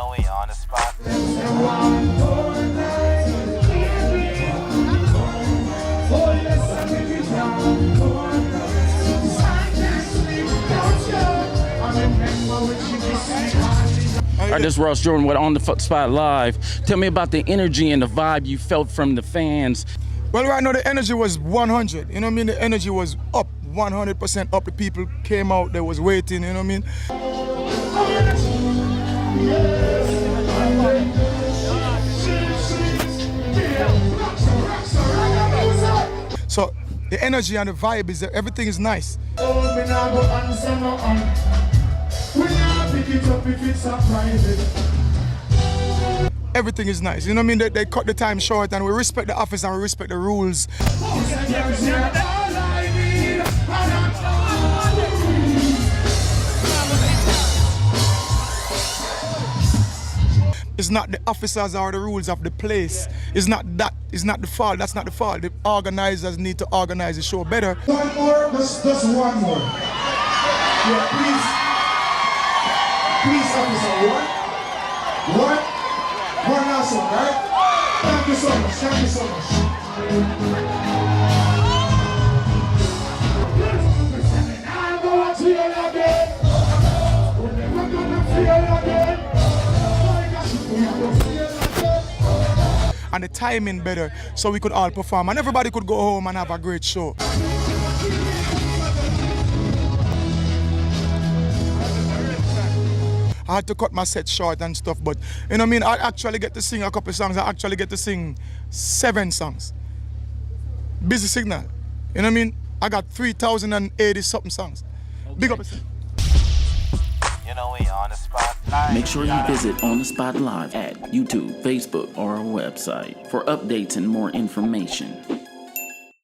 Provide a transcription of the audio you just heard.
know we on the spot. Alright, this is Ross Jordan with On the Spot Live. Tell me about the energy and the vibe you felt from the fans. Well, right now the energy was 100. You know what I mean? The energy was up, 100% up. The people came out, they was waiting. You know what I mean? So the energy and the vibe is everything is nice. Everything is nice. You know what I mean? They cut the time short and we respect the office and we respect the rules. It's not the officers or the rules of the place. It's not that. It's not the fault. That's not the fault. The organizers need to organize the show better. One more, just one more. Yeah, please, officer, one last one, right? Thank you so much. Thank you so much. And the timing better so we could all perform and everybody could go home and have a great show. I had to cut my set short and stuff, but you know what I mean? I actually get to sing a couple songs. I actually get to sing 7 songs. Busy signal. You know what I mean? I got 3,080 something songs. Big up. You know we on the spot. Make sure you visit On the Spot Live at YouTube, Facebook, or our website for updates and more information.